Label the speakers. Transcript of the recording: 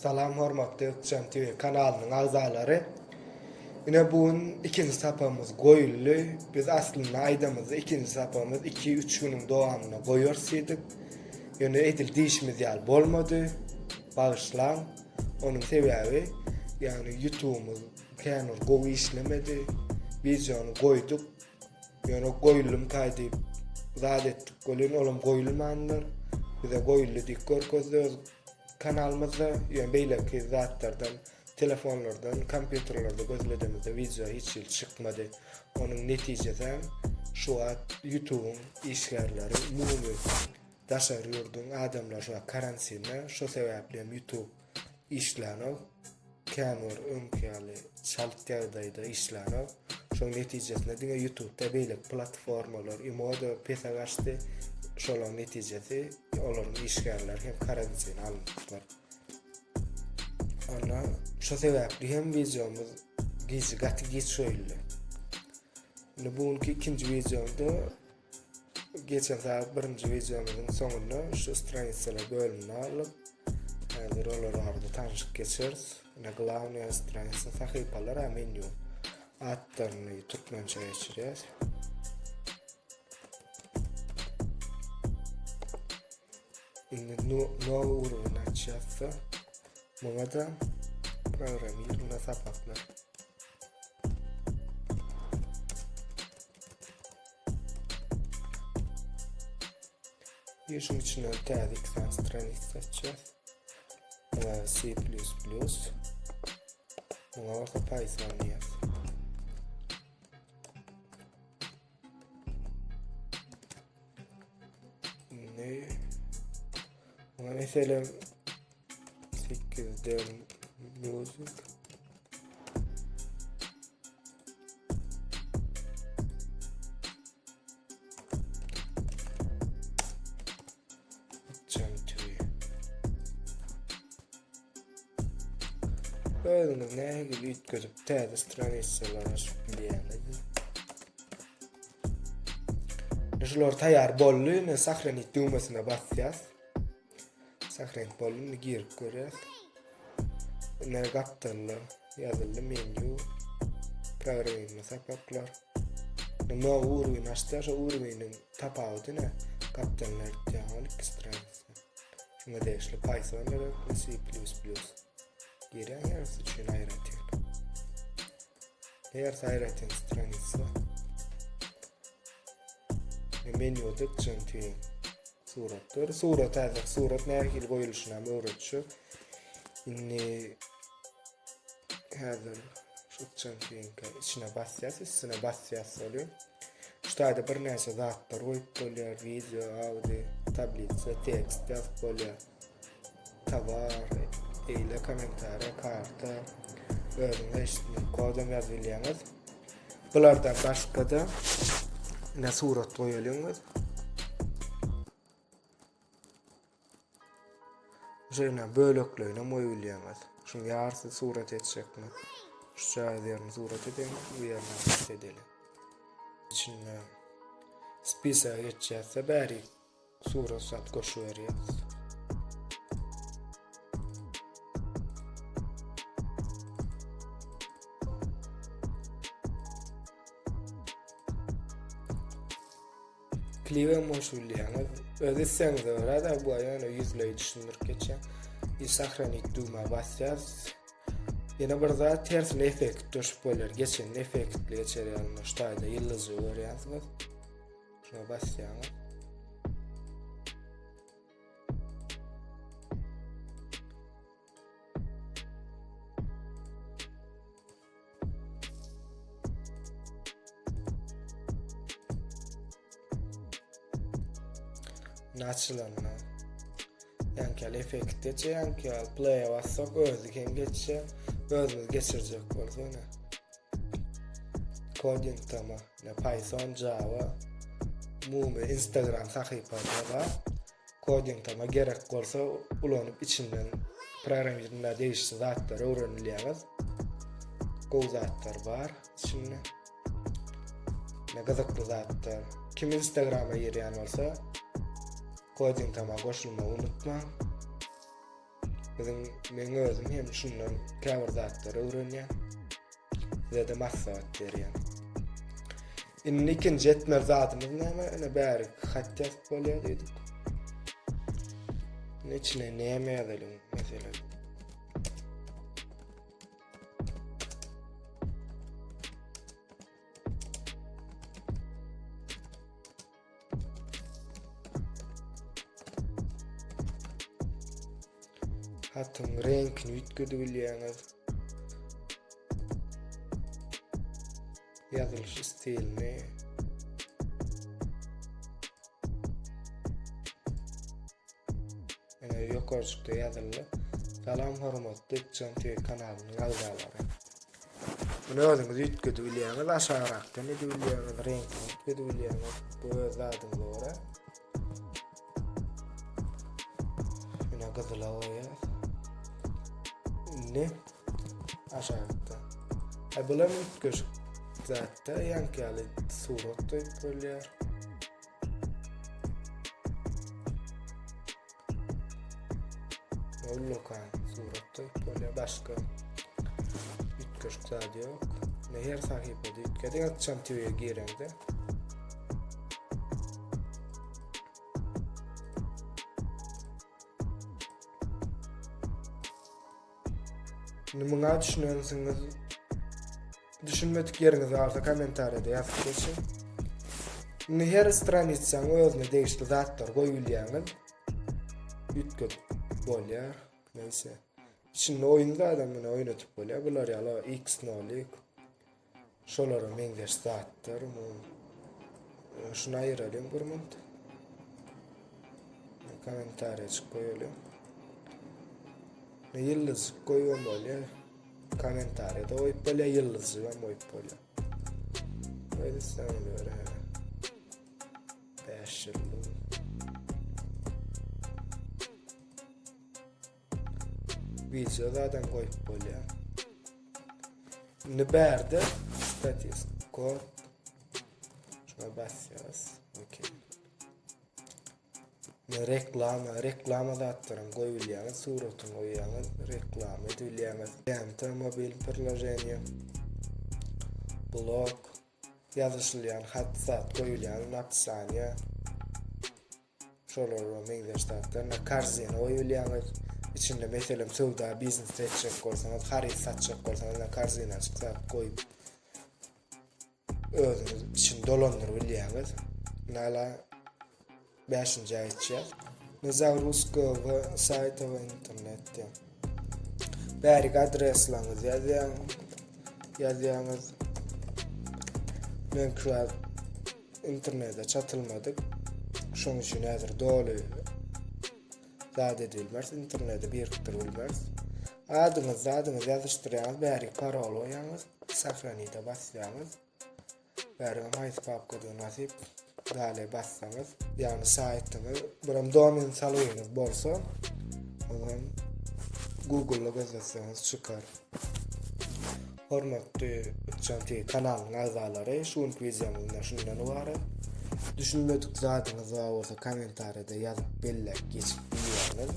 Speaker 1: Salam hormatly Ökçem TV kanalynyň agzalary. Ine bugün ikinji sapamyz goýuldy. Biz aslynda aýdamyzy ikinji sapamyz 2-3 güniň dowamyna goýarsydyk. Ýöne edil diýişimiz ýaly bolmady. Bagyşlan. Onuň sebäbi ýani YouTube'myz känur gowy işlemedi. Videonu goýduk. Ýöne goýulum kaýdyp zat etdik. Goýulum olam goýulmandyr. Bize goýuldy diýip görkezdiler. Kanalımızda beýleki zatlardan, telefonlardan, kompýuterlerde gözledimizde video hiç ýyl çykmady. Onuň netijesi şu YouTube'un işgärleri umumy daşary ýurdun adamlar şu karantinde şu sebäpli YouTube işläni känur öňkäli çaltýagdaýda işläni. Şoň netijesinde diňe YouTube'da beýlek platformalar imoda pesagaşdy. Şolan netijesi olaryň işgärler hem karantin almışlar. Ana şu sebäpli hem videomuz gaty geçýärli. Bugünkü ikinji videomda geçen saat birinji videomyzyň soňunda şu stranitsalar bölümini alyp häzir olary tanışyk geçeriz. Glawny stranitsa sahypalar a menü atlaryny türkmençe geçirýär. No urovna açýasa moňada programmyna sapaklar. Ýeşiň içine täzik stranitsa açýas. C++. Moňa Python ýaz. Mesela 8'den müzik böyle ne gibi ütközüp täze stranitsalar açyp bilýärler. Şular taýar bolly, ne sahranit düğmesine basýas. Sahranit bolly girip görýär. Ne gapdaly ýazyldy menü programma sapaklar. No urwin açdy, şu urwiniň tapagyny gapdanlar ýaly stranitsa. Şuna deýişli Python we C++. Giren ýersi üçin aýratýar. Eger aýratýan stranitsa menüde çenti suratlar. Surat häzir surat nähili goýuluşyna öwretçi. Inni häzir şu çentiňe içine basýas, üstüne basýas bolýar. Şurada bir näçe zatlar goýup bolýar, video, audio, tablitsa, tekst ýazyp bolýar. Tovar, eýle kommentariýa, karta, özüňiz kodam ýazyp bilýäňiz. Bulardan başga da ne surat goýalýaňyz. Şeýle böleklerine moýulýaňyz. Şuň ýarsy surat etjekmi? Şu ýerine surat edin, bu ýerine edelim. Içine spisa geçýärse bäri surat sat goşuwerýär. Kliwe moşulýaňyz. Özi seňde barada bu ýa-ni ýüzleýi düşündirip geçen. Sahranit düğme basýas. Ýene bir zat tersine efekt düşüp bolýar. Geçen efektli geçerýär. Ştaýda ýyldyzy görýärsiňiz. Şuna basýaňyz. Naçylanma. Ýanky efekt geçe, ýanky play bassak özüken geçe, özüňiz geçirjek bolsa ne. Coding tama, ne Python, Java, mumy Instagram sahypalara coding tama gerek bolsa ulanyp içinden programmyna değişik zatlar öwrenilýär. Gowy zatlar bar içinde. Ne gazakly zatlar. Kim Instagram'a ýerýän bolsa Coding tama goşulma unutma. Men özüm hem şundan käbir zatlar öwrenýär. Size de maslahat berýär. Inni ikinji etme zatymyz näme? Ene bäri hat ýazyp bolýardyk. Neçine näme ýazalyň meselem? Hatyň reňkini üýtgedi bilýäňiz. Ýazylyş stilini. Ýokarşykda ýazyldy. Salam hormatly Çantiýe kanalynyň agzalary. Muny özüňiz üýtgedi bilýäňiz, aşarakdan edi bilýäňiz, reňkini üýtgedi bilýäňiz. Bu öz adyňyz ora. Ýene gyzyla oýar. Ne? Aşağıda. Bular üýtgeş zatda ýankaly suratda bolýar. Lokan suratda bolýar, başga üýtgeş zat ýok. Her sahypada üýtgedi atjam TV gireňde. Nima düşünýänsiňiz? Düşünmedik ýeriňiz barsa kommentarda ýazyp geçin. Her stranitsaň özüne degişli zatlar goýulýanlar. Üýtgedi bolýar. Neyse. Şimdi oyunda adamını oynatıp bolýar. Bular ýaly X0'lik. Şolara meňzeş zatlar. Şuna aýyralym bir mund. Kommentarya goýulýar. Yıldız koyuyor böyle komentarda oyup böyle yıldızı ben oyup böyle. Böyle sanılıyor ha. 5 yıl. Videolardan koyup böyle. Niberde statistiko. Şuna basıyoruz. Okey. Reklama zatlaryň goýulýany, suratyň goýýany, reklam edilýäňiz. Ýa-da mobil priложение, blog, ýazyşylýan hat-zat goýulýan, napsania. Şolara meňzeş zatlar, korзина goýulýany. İçinde meselem sowda biznes etjek bolsaňyz, haryt satjak bolsaňyz, korзина zat goýup özüňiz için dolandyryp bilýäňiz. Nala 5-nji aýtjak. Nezagruska sayta we internetde. Bärik adreslaryňyz ýazýaňyz. Men şu internetde çatylmadyk. Şoň üçin häzir doly zat edilmez, internetde biriktirilmez. Adyňyz ýazyşdyrýaňyz, bärik parol goýaňyz, sahranýda basýaňyz. Bärik maýsy papkada nasip dale bassanız, yani saytını buram domain salýanyz bolsa, oňa Google'da gözleseniz çykar. Hormatly Çantiýe kanalynyň agzalary, şuň videomyzda şundan ibaret. Düşünmedik zatyňyz bolsa kommentarda ýazyp belläp geçip bilýärler.